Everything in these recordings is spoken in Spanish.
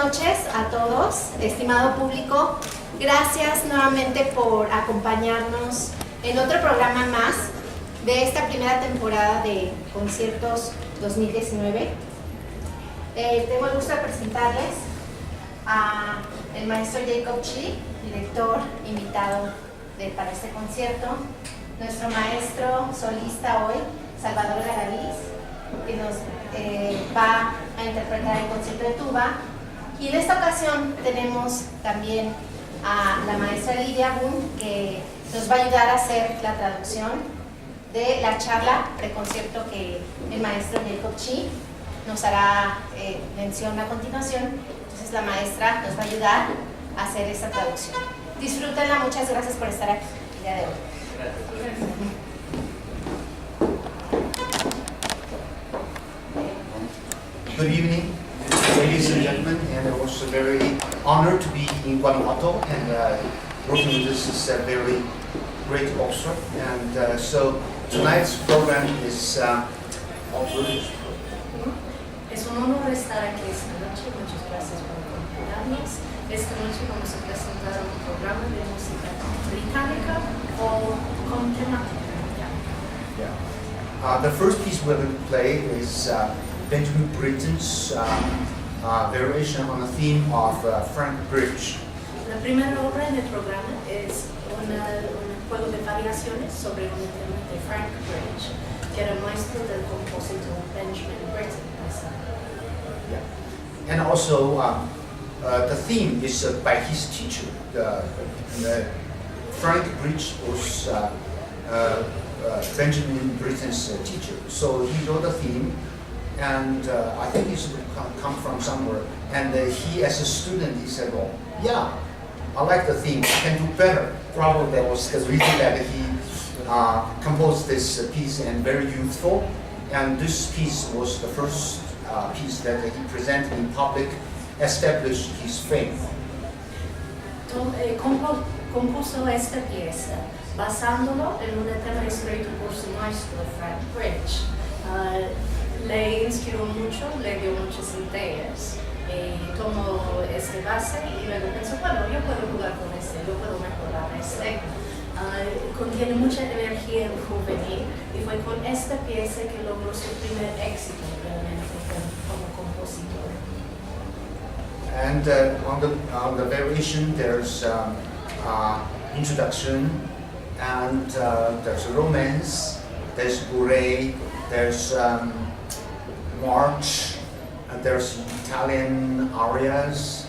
noches a todos, estimado público. Gracias nuevamente por acompañarnos en otro programa más de esta primera temporada de conciertos 2019. Tengo el gusto de presentarles al maestro Jacob Chi, director invitado para este concierto, nuestro maestro solista hoy, Salvador Garaviz, que nos va a interpretar el concierto de tuba. Y en esta ocasión tenemos también a la maestra Lidia Boom, que nos va a ayudar a hacer la traducción de la charla pre-concierto que el maestro Jacob Chi nos hará mención a continuación. Entonces la maestra nos va a ayudar a hacer esta traducción. Disfrútenla, muchas gracias por estar aquí el día de hoy. Gracias. Good evening, ladies and gentlemen, and I was very honored to be in Guanajuato and working with this is a very great orchestra. And so tonight's program is Es un honor estar aquí esta noche. Muchas gracias por acompañarnos. Esta noche vamos a presentar un programa de música británica o con temática. The first piece we're going to play is Benjamin Britten's variation on the theme of Frank Bridge. La primera obra en el programa es un juego de variaciones sobre un tema de Frank Bridge, que era maestro del compositor Benjamin Britten. And also, the theme is by his teacher. Frank Bridge was Benjamin Britten's teacher. So he wrote the theme, and I think it's come from somewhere. And he, as a student, he said, "Well, yeah, I like the theme. I can do better." Probably that was the reason that he composed this piece, and very youthful. And this piece was the first piece that he presented in public, established his fame. Compuso esta pieza basándolo en un tema escrito por su maestro Frank Bridge. Le inspiró mucho, le dio muchas ideas y tomó este base y luego pensó, bueno, yo puedo jugar con este, yo puedo mejorar este. Contiene mucha energía juvenil y fue con esta pieza que logró su primer éxito realmente como compositor. And on the variation there's introduction, and there's a romance, there's bourrée, there's march, and there's Italian arias,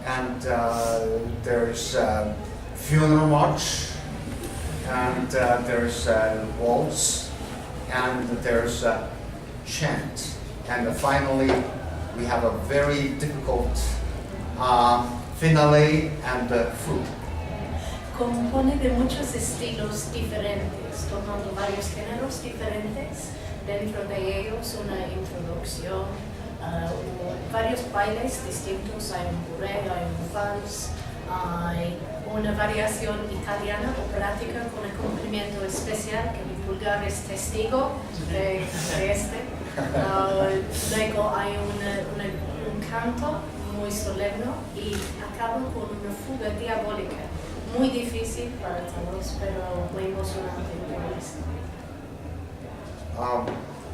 and there's funeral march, and there's waltz, and there's chant, and finally we have a very difficult finale and fugue. Compone de muchos estilos diferentes, tomando varios géneros diferentes, dentro de ellos una introducción, varios bailes distintos, hay un bourrée, hay un vals, hay una variación italiana operatica con acompañamiento especial, que mi pulgar es testigo de este. Luego hay un canto muy solemne y acaba con una fuga diabólica, muy difícil para todos, pero muy emocionante.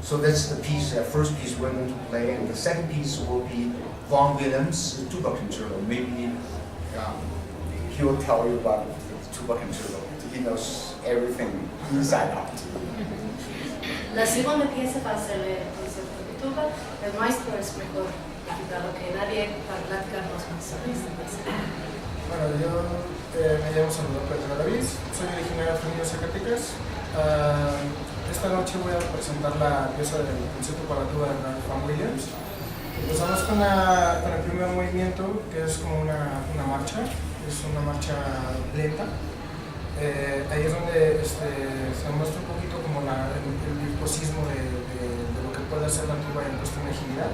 So that's the piece, first piece we're going to play, and the second piece will be Vaughan Williams' tuba concerto. Maybe he will tell you about the tuba concerto. He knows everything inside out. La segunda pieza va a ser el concierto de tuba. El maestro es mejor equipado que nadie para platicarnos más sobre esta pieza. Bueno, yo me llamo Salvador Garaviz, soy originario de familias Zacatecas. Esta noche voy a presentar la pieza del concierto para tuba de Vaughan Williams. Empezamos con el primer movimiento, que es como una marcha, es una marcha lenta. Ahí es donde se muestra un poquito como el virtuosismo de lo que puede hacer la tuba en cuestión de agilidad.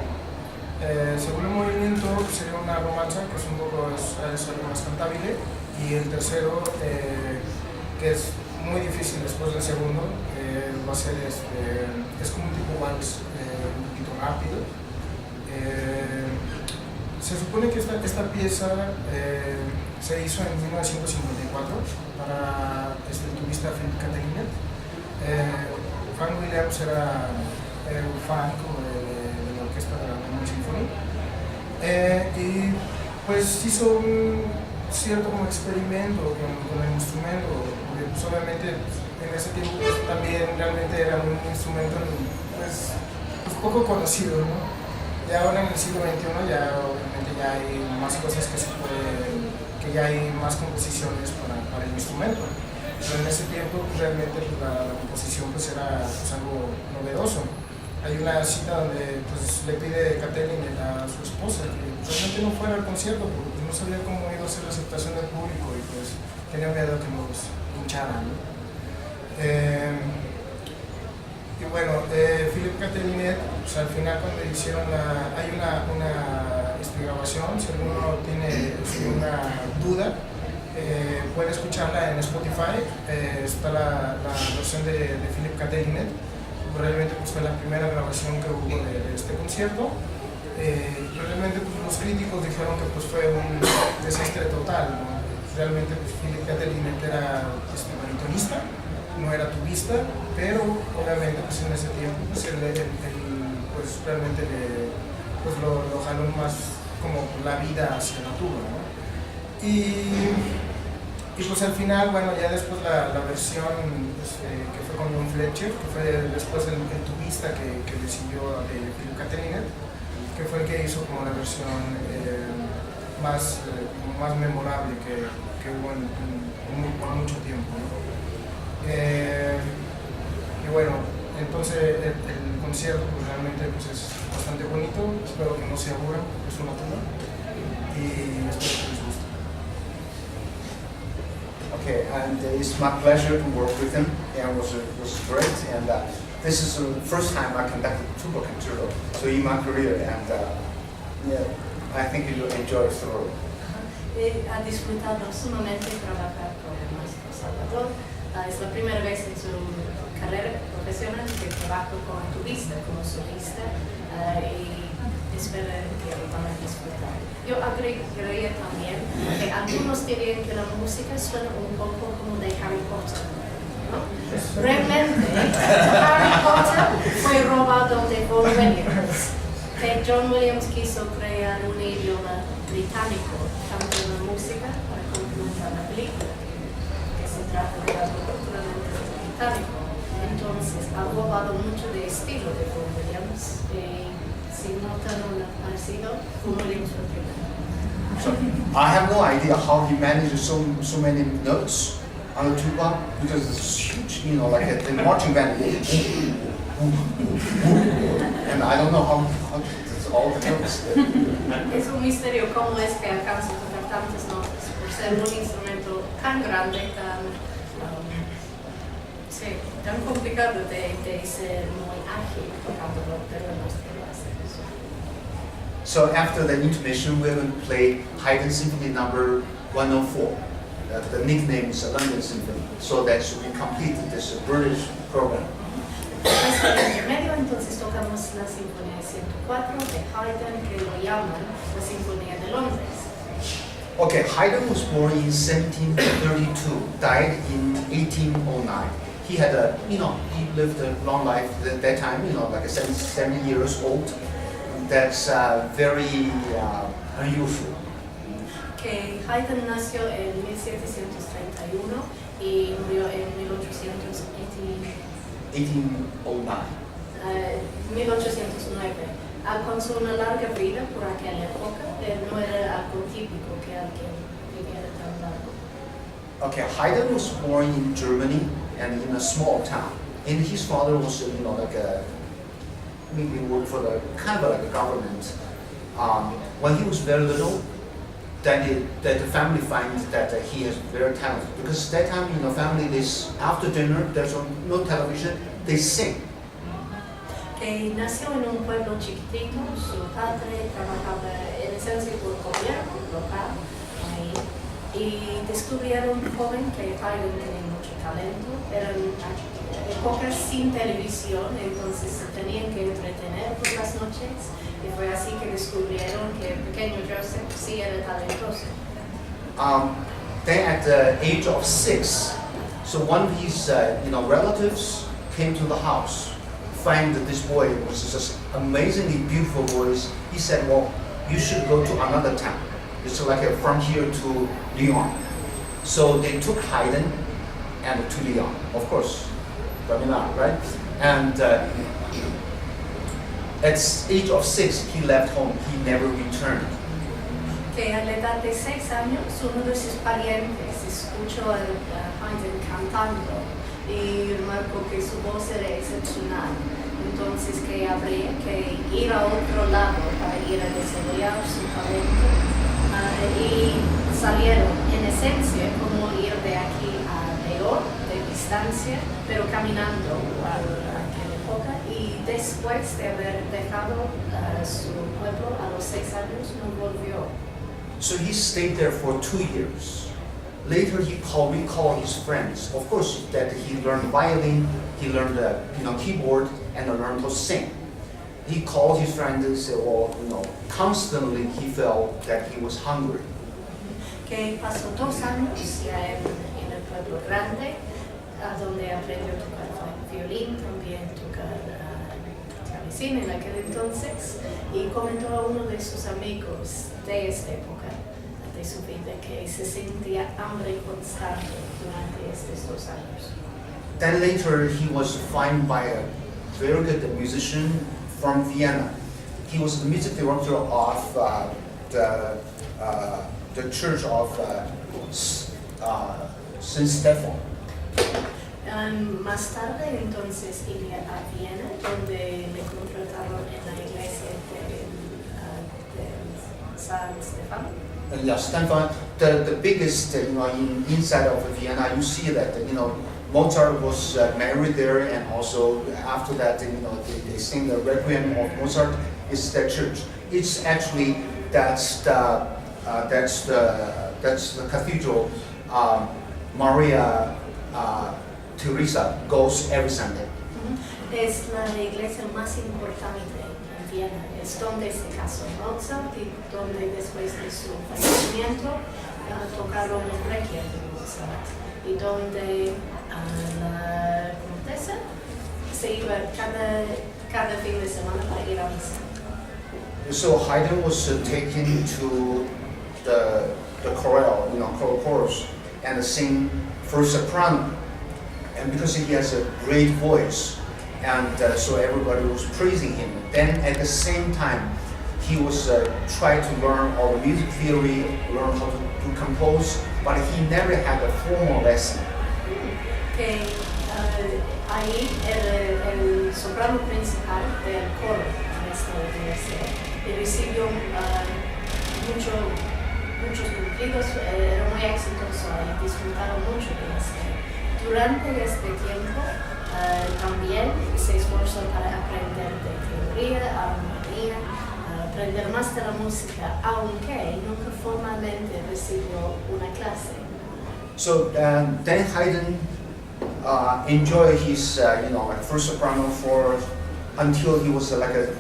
El segundo movimiento sería una romanza, que es un poco algo más cantable, y el tercero, que es muy difícil después del segundo, va a ser es como un tipo vals un poquito rápido. Se supone que esta pieza se hizo en 1954 para el tubista Philip Catelinet. Frank Williams era un fan como de la orquesta de la London Symphony, y pues hizo un cierto como experimento con el instrumento, porque pues, obviamente en ese tiempo pues, también realmente era un instrumento pues poco conocido, ¿no? Y ahora en el siglo XXI ya obviamente ya hay más cosas que ya hay más composiciones para el instrumento. Pero en ese tiempo pues, realmente pues, la composición pues, era pues, algo novedoso. Hay una cita donde pues, le pide Catelinet a su esposa que realmente no fuera al concierto porque pues, no sabía cómo iba a ser la aceptación del público y pues tenía miedo que nos hincharan, ¿no? Y bueno, Philip Catelinet, pues, al final cuando hicieron hay una grabación, si alguno tiene una duda, puede escucharla en Spotify, está la versión de Philip Catelinet, realmente pues, fue la primera grabación que hubo de este concierto, realmente pues, los críticos dijeron que pues, fue un desastre total, ¿no? Realmente pues, Philip Catelinet era baritonista, no era tubista, pero obviamente pues, en ese tiempo pues, pues, realmente pues, lo jaló más como la vida hacia la tuba, ¿no? Y pues al final, bueno, ya después la versión pues, que fue con John Fletcher, que fue después el tubista que le siguió de Philip Catelinet, que fue el que hizo como la versión más memorable que hubo por mucho tiempo, ¿no? Y bueno, entonces el concierto pues, realmente pues, es bastante bonito, espero que no se aburran, es una tuba y espero que les guste. Okay, and it's my pleasure to work with him, and it was great. And this is the first time I conducted tuba concerto, so in my career, and yeah, I think you'll enjoy it thoroughly. Ha disfrutado sumamente trabajar con el maestro Salvador. Es la primera vez en su carrera profesional que trabajo como tubista, como solista, y espero que lo van a disfrutar. Yo agregaría también que algunos dirían que la música suena un poco como de Harry Potter, ¿no? Realmente, Harry Potter fue robado de John Williams, que John Williams quiso crear un idioma británico, tanto en la música para complementar la película, que se trata de algo culturalmente británico. Entonces, ha robado mucho de estilo de John Williams. Si notan un parecido, John Williams fue primero. So I have no idea how he managed so many notes on the tuba because it's huge, you know, like a marching band. And I don't know how it's all the notes. Es un misterio cómo es que alcanza a tocar tantas notas por ser un instrumento tan grande, tan complicado de ser muy ágil tocándolo, pero no sé lo hace eso. So after the intermission, we're going to play Haydn Symphony number 104. The nickname is London Symphony, so that we complete this British program. Hasta el intermedio, entonces tocamos la Sinfonía 104 de Haydn, que lo llaman la Sinfonía de Londres. Okay, Haydn was born in 1732, died in 1809. He had he lived a long life at that time, like 70 years old. That's very unusual. Que Haydn nació en 1731 y murió en 1809. 1809. Alcanzó una larga vida por aquella época, no era algo típico que alguien viviera tan largo. Okay, Haydn was born in Germany and in a small town. And his father was, maybe worked for the kind of like a government. When he was very little, then the family finds that he is very talented because that time, family after dinner there's no television, they sing. Que nació en un pueblo chiquitito, su padre trabajaba en esencia por gobierno local ahí, y descubrieron joven que Haydn tenía mucho talento, era épocas sin televisión, entonces se tenían que entretener por las noches y fue así que descubrieron que el pequeño Joseph sí era talentoso. Then at the age of 6, so one of his relatives came to the house, find that this boy was just amazingly beautiful voice. He said, well, you should go to another town. It's like from here to Lyon. So they took Haydn and to Lyon, of course, Milan, right? And at age of 6, he left home. He never returned. Que a la edad de 6 años, uno de sus parientes escuchó a Haydn cantando y remarcó que su voz era excepcional. Entonces que habría que ir a otro lado para ir a desarrollar su talento. Y salieron en esencia como ir de aquí a León, de distancia, pero caminando a aquella época. Y después de haber dejado su pueblo a los 6 años, no volvió. So he stayed there for 2 years. Later he recalled his friends. Of course, that he learned violin, he learned keyboard, and learned to sing. He called his friends and said, well, constantly he felt that he was hungry. Que pasó 2 años ya en el pueblo grande, donde aprendió a tocar violín, también tocar clavecín en aquel entonces, y comentó a uno de sus amigos de esta época de su vida que se sentía hambre constante durante estos 2 años. Then later he was found by a very good musician from Vienna. He was the music director of the church of Saint Stephen. Más tarde entonces iría a Viena, donde le contrataron en la iglesia de San Stefano. Yeah, Stefan, the biggest, inside of Vienna, you see that, Mozart was married there, and also after that, they sing the Requiem of Mozart. It's the church. It's actually that's the cathedral. Maria Teresa goes every Sunday. Es la iglesia más importante en Viena. Es donde se casó Mozart y donde después de su fallecimiento tocaron el Requiem de Mozart y donde la condesa se iba cada fin de semana para ir a misa. So Haydn was taken to the chorale, chorus, and sing first soprano, and because he has a great voice, and so everybody was praising him. Then at the same time, he was trying to learn all the music theory, learn how to compose, but he never had a formal lesson. Que ahí el soprano principal del coro de esta universidad y recibió muchos cumplidos, era muy exitoso y disfrutaron mucho de esto. Durante este tiempo también se esforzó para aprender de teoría, armonía, aprender más de la música, aunque nunca formalmente recibió una clase. So then Haydn enjoyed his first soprano until he was like a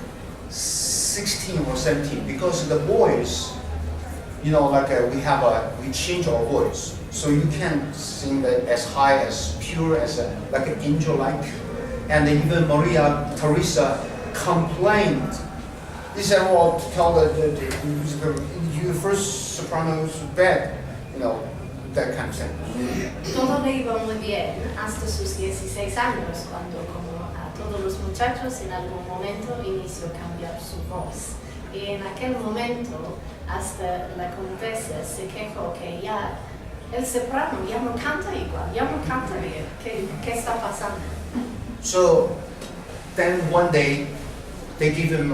16 or 17, because the boys, we change our voice, so you can't sing as high, as pure, as like an angel-like. And even Maria Teresa complained. He said, "Well, tell your first soprano is bad," that kind of thing. Todo le iba muy bien hasta sus 16 años, cuando, como a todos los muchachos, en algún momento inició a cambiar su voz. Y en aquel momento, hasta la condesa se quejó que ya el soprano ya no canta igual, ya no canta bien. ¿Qué está pasando? So then one day, they give him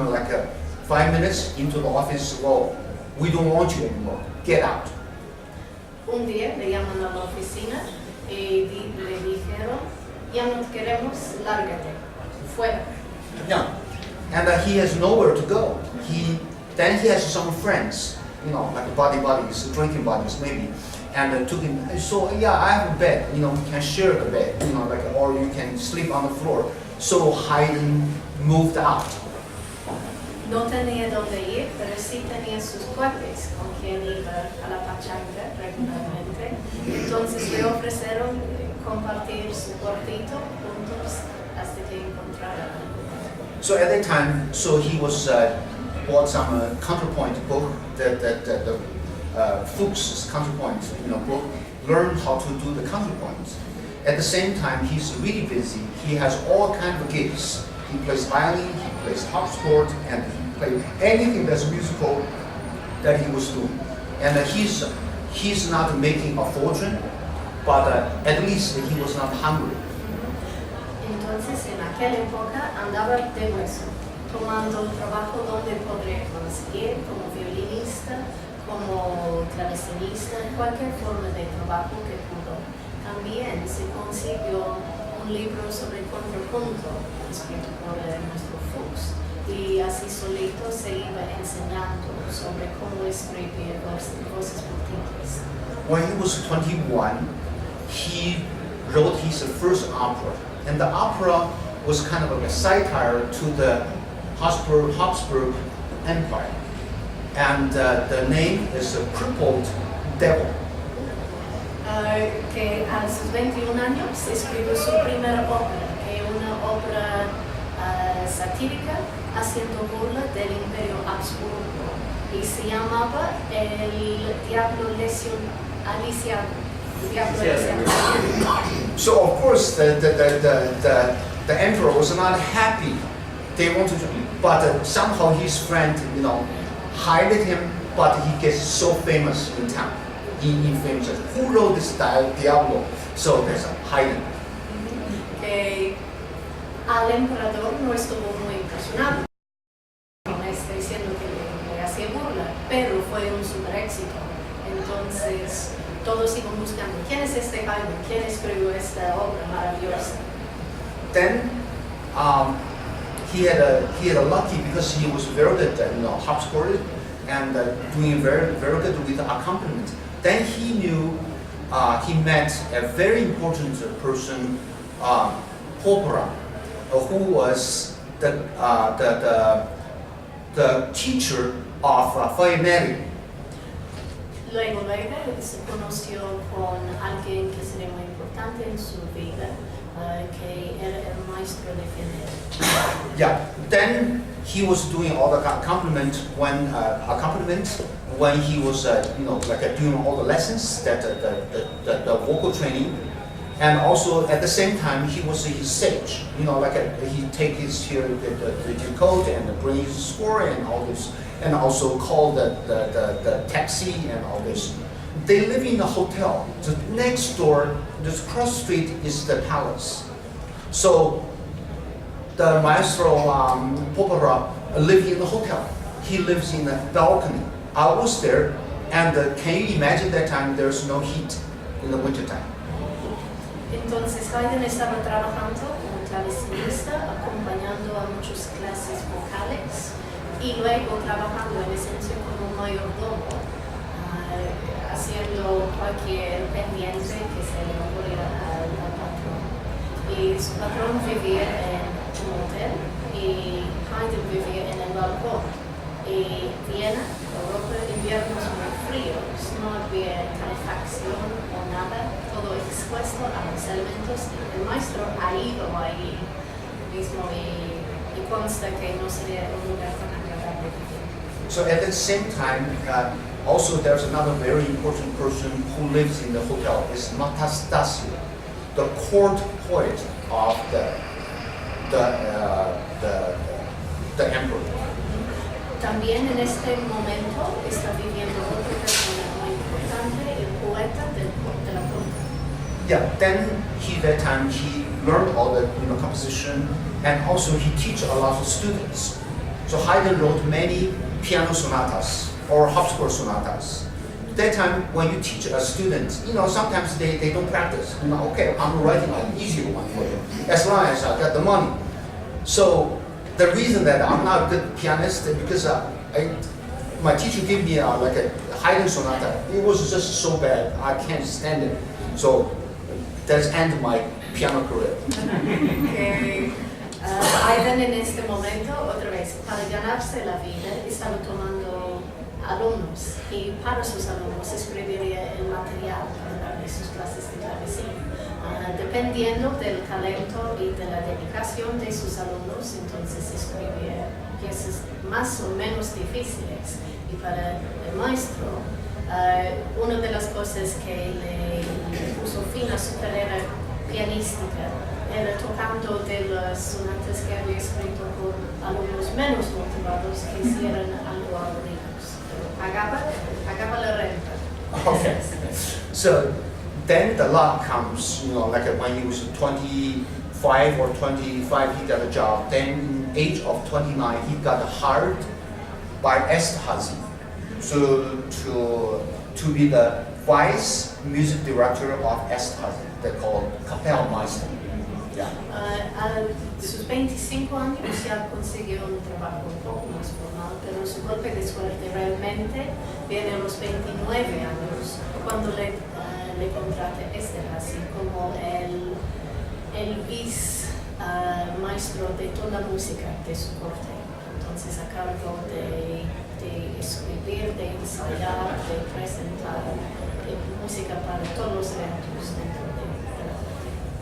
5 minutes into the office. Well, we don't want you anymore. Get out. Un día le llaman a la oficina y le dijeron, ya no te queremos, lárgate, fuera. Yeah. And he has nowhere to go. Then he has some friends, like buddies, drinking buddies maybe. and took him. So yeah, I have a bed. You can share the bed. Or you can sleep on the floor. So Haydn moved out. No tenía dónde ir, pero sí tenía sus cuates con quien iba a la pachanga regularmente. Entonces le ofrecieron compartir su cuartito juntos hasta que encontraran. So at that time, he was bought some counterpoint book, the Fuchs counterpoint, book, learn how to do the counterpoints. At the same time, he's really busy. He has all kinds of gigs. He plays violin, he plays harpsichord, and he plays anything that's musical that he was doing. And he's not making a fortune, but at least he was not hungry. Entonces, en aquella época andaba de hueso, tomando trabajo donde podría conseguir, como violinista, como clavecinista, cualquier forma de trabajo que pudo. También se consiguió un libro sobre contrapunto, escrito por nuestro Fuchs, y así solito se iba enseñando sobre cómo escribir voces múltiples. When he was 21, he wrote his first opera. And the opera was kind of like a satire to the Habsburg Empire. And the name is A Crippled Devil. Que a sus 21 años escribió su primera ópera, que es una ópera satírica haciendo burla del Imperio Habsburgo. Y se llamaba El Diablo Aliciado. So of course the emperor was not happy. They wanted to, but somehow his friend, hired him. But he gets so famous in town. He famous. Who wrote this Diablo? So there's a Haydn. Que al emperador no estuvo muy impresionado. Me está diciendo que le hacía burla, pero fue un super éxito. Entonces todos iban buscando quién es este Haydn, quién escribió esta obra maravillosa. Then he had a lucky because he was very good at harpsichord and doing very very good with the accompaniment. Then he knew he met a very important person, Popera, who was the teacher of Farinelli. Luego se conoció con alguien que sería muy importante en su vida, que era el maestro de Firenze. Yeah. Then he was doing all the accompaniment when he was doing all the lessons, the vocal training, and also at the same time he was his sage. He take his here the code and bring his score and all this. And also call the taxi and all this. They live in a hotel. The next door, this cross street is the palace. So the maestro Popera lives in the hotel. He lives in a balcony. I was there, and can you imagine that time there's no heat in the winter time? Entonces Haydn estaba trabajando como clavecinista, acompañando a muchas clases vocales. Y luego trabajando en esencia como mayordomo, haciendo cualquier pendiente que se le ocurriera al patrón. Y su patrón vivía en un hotel y Haydn vivía en el balcón. Y Viena, Europa, inviernos muy fríos, no había calefacción o nada, todo expuesto a los elementos. El maestro ha ido ahí mismo y consta que no sería un lugar tan agradable. So at the same time, also there's another very important person who lives in the hotel. It's Metastasio, the court poet of the emperor. También en este momento está viviendo otra persona muy importante, el poeta de la corte. Yeah. Then that time he learned all the composition, and also he teach a lot of students. So Haydn wrote many piano sonatas or harpsichord sonatas. That time when you teach a student, sometimes they don't practice. Okay, I'm writing an easier one for you, as long as I get the money. So the reason that I'm not a good pianist is because my teacher gave me like a Haydn sonata. It was just so bad, I can't stand it. So that's end my piano career. Que Haydn en este momento, otra vez, para ganarse la vida, estaba tomando alumnos y para sus alumnos escribiría el material para darles sus clases de clavecín. Dependiendo del talento y de la dedicación de sus alumnos, entonces escribía piezas más o menos difíciles. Y para el maestro, una de las cosas que le puso fin a su carrera pianística era tocando de las sonatas que había escrito con alumnos menos motivados que hicieran algo aburridos. Pagaba la renta. Okay. So then the luck comes, like when he was 25 or 25, he got a job. Then age of 29, he got hired by Esterhazy to be the vice music director of Esterhazy. They call Kapellmeister. Yeah. A sus 25 años ya consiguió un trabajo un poco más formal, pero su golpe de suerte realmente viene a los 29 años, cuando le contrata Esterhazy como el vice maestro de toda la música de su corte. Entonces, a cargo de escribir, de ensayar, de presentar música para todos los eventos dentro de la corte.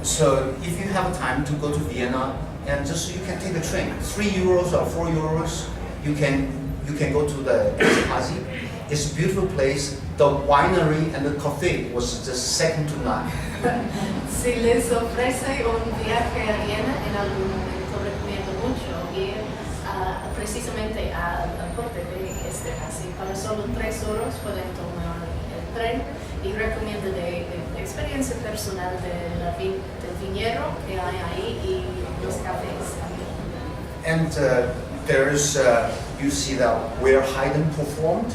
So if you have time to go to Vienna, and just you can take the train, 3 euros or 4 euros, you can go to the Esterhazy. It's a beautiful place. The winery and the cafe was just second to none. Si les ofrece un viaje a Viena, en algún momento recomiendo mucho ir precisamente al corte de Esterhazy. Para solo 3 horas pueden tomar el tren y recomiendo de experiencia personal del viñedo que hay ahí y los cafés también. And there's, you see that where Haydn performed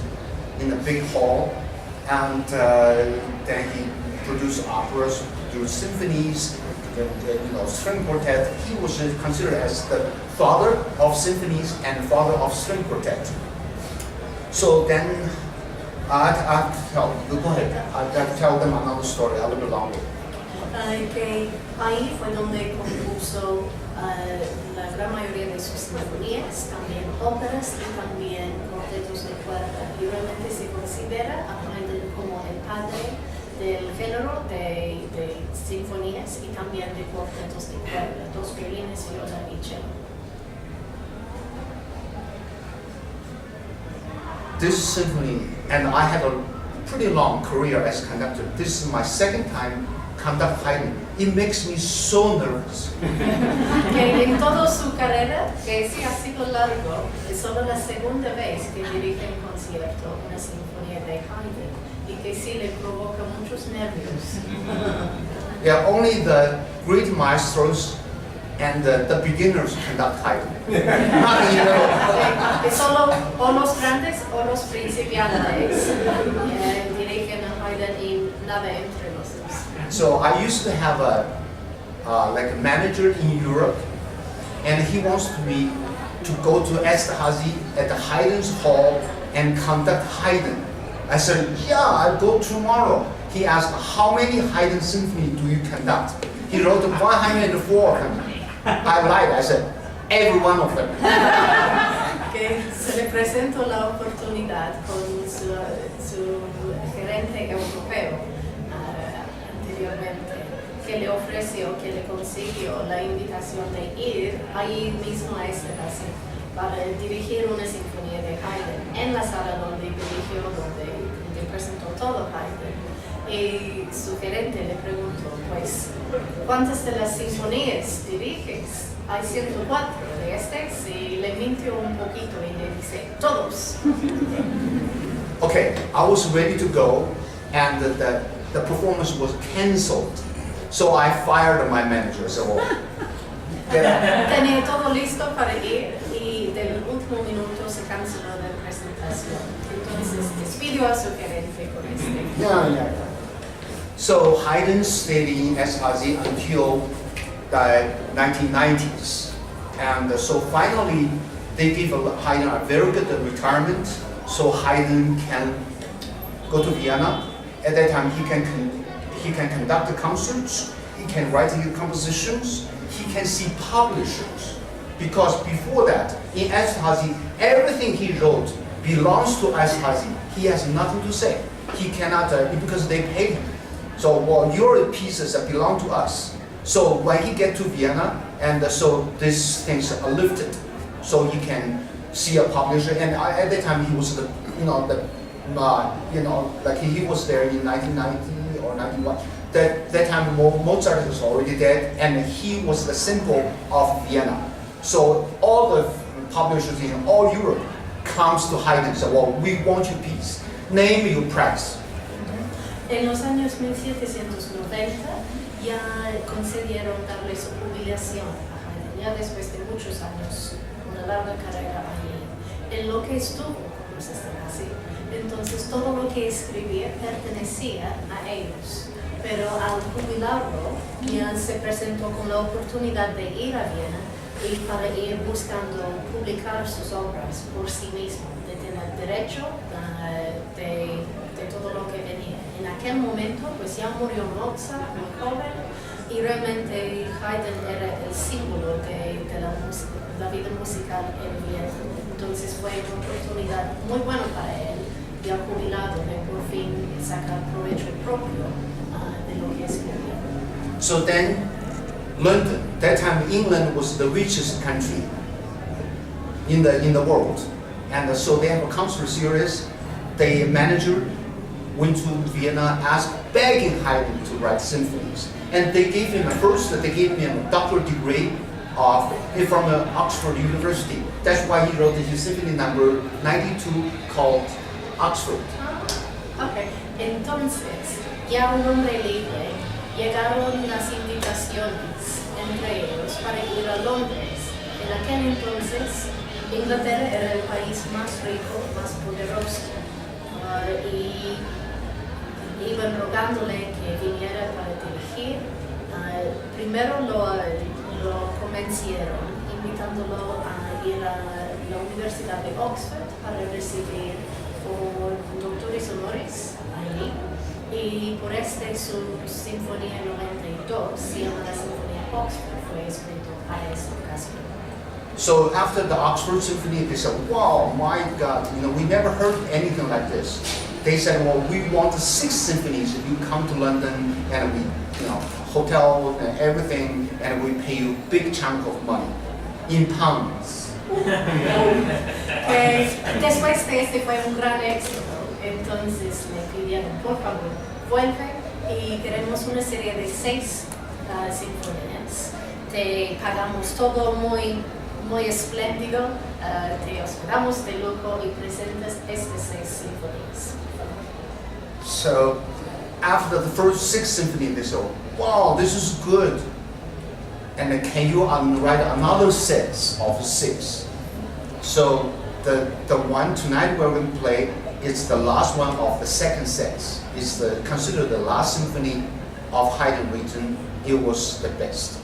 in a big hall, and then he produced operas, produced symphonies, string quartet. He was considered as the father of symphonies and father of string quartet. So then, I'll tell them another story a little bit longer. Que ahí fue donde compuso la gran mayoría de sus sinfonías, también óperas y también cuartetos de cuerda. Y realmente se considera a Haydn como el padre del género de sinfonías y también de cuartetos de cuerda, 2 violines, viola y cello. This symphony, and I had a pretty long career as a conductor. This is my second time conduct Haydn. It makes me so nervous. Que en toda su carrera, que sí ha sido largo, es solo la segunda vez que dirige un concierto, una sinfonía de Haydn, y que sí le provoca muchos nervios. Yeah, only the great maestros and the beginners conduct Haydn. Nothing, Que solo o los grandes o los principiantes dirigen a Haydn y nada entre los dos. So I used to have like a manager in Europe, and he wants me to go to Esterhazy at the Haydn's hall and conduct Haydn. I said, yeah, I'll go tomorrow. He asked, how many Haydn symphonies do you conduct? He wrote 104 of them. I lied, I said, every one of them. Que se le presentó la oportunidad con su gerente europeo anteriormente, que le ofreció, que le consiguió la invitación de ir ahí mismo a Esterhazy para dirigir una sinfonía de Haydn en la sala donde dirigió, donde presentó todo Haydn. Y su gerente le preguntó, pues, ¿cuántas de las sinfonías diriges? Hay 104 de estas, y le mintió un poquito y le dice, todos. Okay, I was ready to go, and the performance was cancelled. So I fired my manager. So, Tenía todo listo para ir y del último minuto se canceló la presentación. Entonces despidió a su gerente con este. yeah. So Haydn stayed in Esterhazy until the 1990s, and so finally they give Haydn a very good retirement, so Haydn can go to Vienna. At that time, he can conduct the concerts, he can write his compositions, he can see publishers. Because before that, in Esterhazy, everything he wrote belongs to Esterhazy. He has nothing to say. He cannot, because they paid him. So, well, your pieces belong to us. So when he get to Vienna, and so these things are lifted, so he can see a publisher. And at that time, he was the, like he was there in 1990 or 91. That time Mozart was already dead, and he was the symbol of Vienna. So all the publishers in all Europe comes to Haydn and say, well, we want your piece. Name your price. En los años 1790 ya concedieron darle su jubilación a Haydn, ya después de muchos años, una larga carrera allí. En lo que estuvo con los Esterhazy, entonces todo lo que escribía pertenecía a ellos. Pero al jubilarlo, ya se presentó con la oportunidad de ir a Viena y para ir buscando publicar sus obras por sí mismo, de tener derecho de todo lo que venía. En aquel momento, pues ya murió Mozart, muy joven, y realmente Haydn era el símbolo de la vida musical en Viena. Entonces fue una oportunidad muy buena para él, ya jubilado, de por fin sacar provecho propio de lo que escribía. So then, London, that time England was the richest country in the world. And so they have a concert series. The manager went to Vienna, begging Haydn to write symphonies. And they gave him they gave him a doctoral degree from Oxford University. That's why he wrote his symphony number 92 called Oxford. Okay, entonces, ya un hombre libre, llegaron las invitaciones entre ellos para ir a Londres. En aquel entonces, Inglaterra era el país más rico, más poderoso, y iban rogándole que viniera para dirigir. Primero lo convencieron, invitándolo a ir a la Universidad de Oxford para recibir por doctores honores allí. Y por su Sinfonía 92, se llama la Sinfonía Oxford, fue escrito para esta ocasión. So after the Oxford Symphony, they said, wow, my God, we never heard anything like this. They said, well, we want 6 symphonies. You come to London and we, hotel and everything, and we pay you a big chunk of money in pounds. Después de este fue un gran éxito, entonces le pidieron, por favor, vuelve y queremos una serie de 6 sinfonías. Te pagamos todo muy espléndido, te hospedamos de lujo y presentas estas 6 sinfonías. So, after the first 6 symphonies, they said, wow, this is good. And then can you write another set of 6? So, the one tonight we're going to play is the last one of the second set. It's considered the last symphony of Haydn written. It was the best.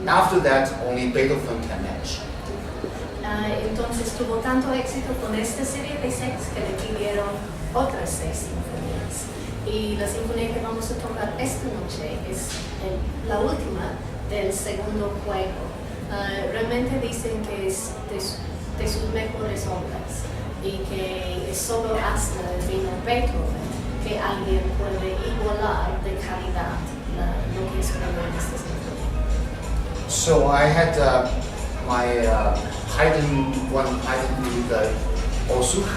After that, only Beethoven can match. Entonces tuvo tanto éxito con esta serie de 6 que le pidieron otras 6 sinfonías. Y la sinfonía que vamos a tocar esta noche es la última del segundo juego. Realmente dicen que es de sus mejores obras y que es solo hasta vino Beethoven que alguien puede igualar de calidad lo que escribió en esta sinfonía. So I had my Haydn with OSUG,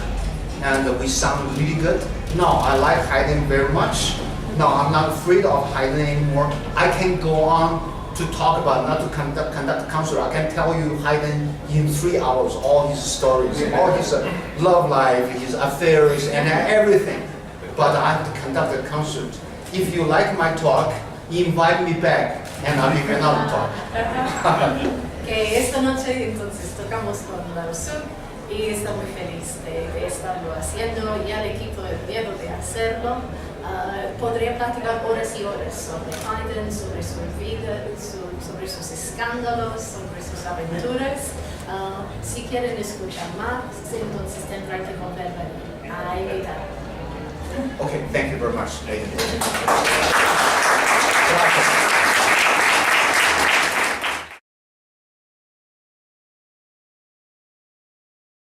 and we sound really good. No, I like Haydn very much. No, I'm not afraid of Haydn anymore. I can go on to talk about, not to conduct a concert. I can tell you Haydn in 3 hours, all his stories, all his love life, his affairs, and everything. But I have to conduct a concert. If you like my talk, invite me back, and I'll give you another talk. Que esta noche entonces tocamos con la OSUG y está muy feliz de estarlo haciendo. Ya le quito el miedo de hacerlo. Podría platicar horas y horas sobre Haydn, sobre su vida, sobre sus escándalos, sobre sus aventuras, Si quieren escuchar más, entonces tendrán que volver a invitar. Okay, thank you very much, ladies. Gracias.